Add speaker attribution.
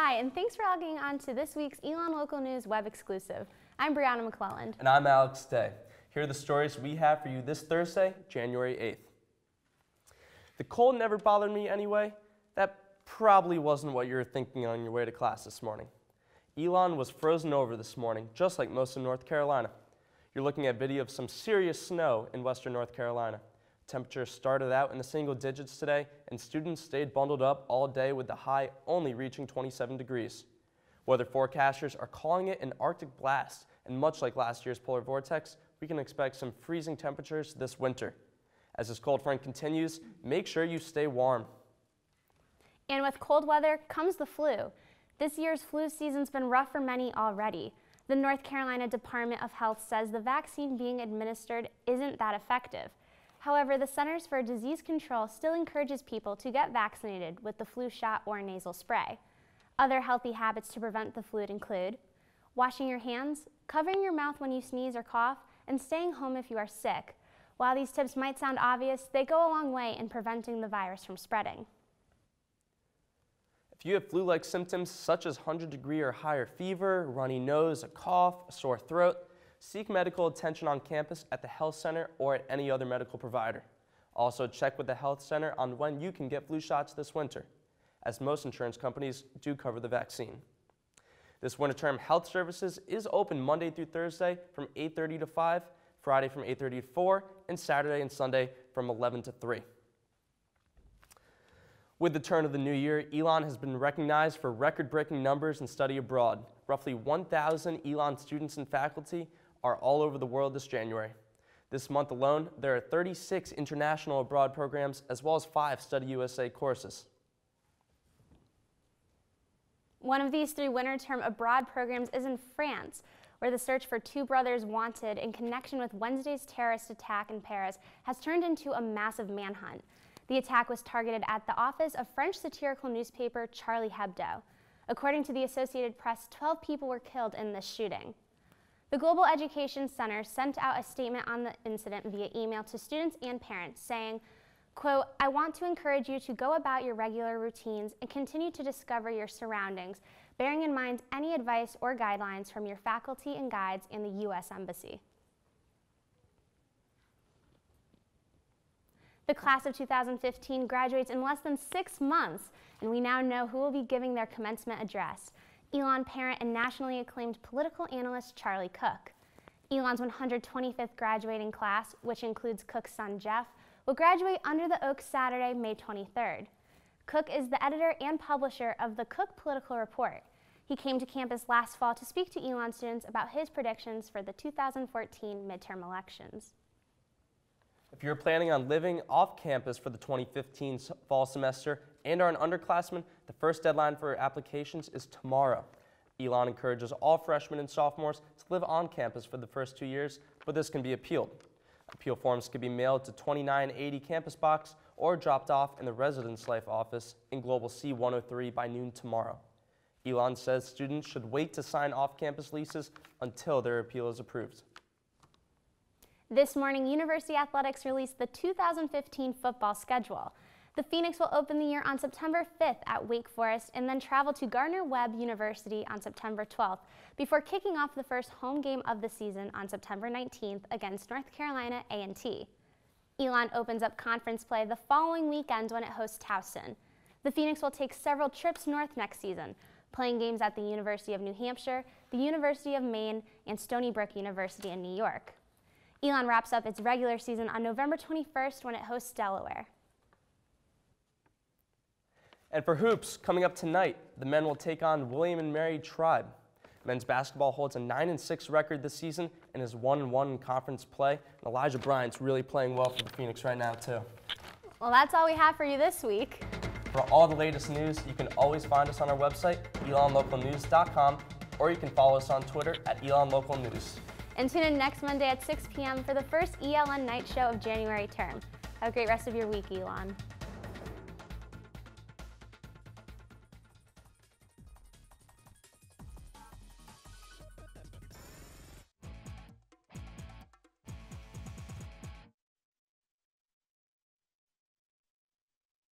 Speaker 1: Hi, and thanks for logging on to this week's Elon Local News web exclusive. I'm Brianna McClelland.
Speaker 2: And I'm Alex. Here are the stories we have for you this Thursday, January 8th. The cold never bothered me anyway. That probably wasn't what you were thinking on your way to class this morning. Elon was frozen over this morning, just like most of North Carolina. You're looking at video of some serious snow in western North Carolina. Temperatures started out in the single digits today, and students stayed bundled up all day with the high only reaching 27 degrees. Weather forecasters are calling it an Arctic blast, and much like last year's polar vortex, we can expect some freezing temperatures this winter. As this cold front continues, make sure you stay warm.
Speaker 1: And with cold weather comes the flu. This year's flu season's been rough for many already. The North Carolina Department of Health says the vaccine being administered isn't that effective. However, the Centers for Disease Control still encourages people to get vaccinated with the flu shot or nasal spray. Other healthy habits to prevent the flu include washing your hands, covering your mouth when you sneeze or cough, and staying home if you are sick. While these tips might sound obvious, they go a long way in preventing the virus from spreading.
Speaker 2: If you have flu-like symptoms such as 100-degree or higher fever, runny nose, a cough, a sore throat, seek medical attention on campus at the health center or at any other medical provider. Also, check with the health center on when you can get flu shots this winter, as most insurance companies do cover the vaccine. This winter term health services is open Monday through Thursday from 8:30 to 5, Friday from 8:30 to 4, and Saturday and Sunday from 11 to 3. With the turn of the new year, Elon has been recognized for record-breaking numbers in study abroad. Roughly 1,000 Elon students and faculty are all over the world this January. This month alone, there are 36 international abroad programs as well as 5 Study USA courses.
Speaker 1: One of these 3 winter term abroad programs is in France, where the search for 2 brothers wanted in connection with Wednesday's terrorist attack in Paris has turned into a massive manhunt. The attack was targeted at the office of French satirical newspaper Charlie Hebdo. According to the Associated Press, 12 people were killed in this shooting. The Global Education Center sent out a statement on the incident via email to students and parents saying, quote, "I want to encourage you to go about your regular routines and continue to discover your surroundings, bearing in mind any advice or guidelines from your faculty and guides in the U.S. Embassy." The class of 2015 graduates in less than 6 months, and we now know who will be giving their commencement address. Elon parent and nationally acclaimed political analyst Charlie Cook. Elon's 125th graduating class, which includes Cook's son Jeff, will graduate under the oak Saturday, May 23rd. Cook is the editor and publisher of the Cook Political Report. He came to campus last fall to speak to Elon students about his predictions for the 2014 midterm elections.
Speaker 2: If you're planning on living off campus for the 2015 fall semester and are an underclassman, the first deadline for applications is tomorrow. Elon encourages all freshmen and sophomores to live on campus for the first 2 years, but this can be appealed. Appeal forms can be mailed to 2980 Campus Box or dropped off in the Residence Life office in Global C 103 by noon tomorrow. Elon says students should wait to sign off-campus leases until their appeal is approved.
Speaker 1: This morning, University Athletics released the 2015 football schedule. The Phoenix will open the year on September 5th at Wake Forest and then travel to Gardner-Webb University on September 12th before kicking off the first home game of the season on September 19th against North Carolina A&T. Elon opens up conference play the following weekend when it hosts Towson. The Phoenix will take several trips north next season, playing games at the University of New Hampshire, the University of Maine, and Stony Brook University in New York. Elon wraps up its regular season on November 21st when it hosts Delaware.
Speaker 2: And for hoops, coming up tonight, the men will take on William and Mary Tribe. Men's basketball holds a 9-6 record this season and is 1-1 in conference play. And Elijah Bryant's really playing well for the Phoenix right now, too.
Speaker 1: Well, that's all we have for you this week.
Speaker 2: For all the latest news, you can always find us on our website, elonlocalnews.com, or you can follow us on Twitter at elonlocalnews.
Speaker 1: And tune in next Monday at 6 p.m. for the first ELN night show of January term. Have a great rest of your week, Elon.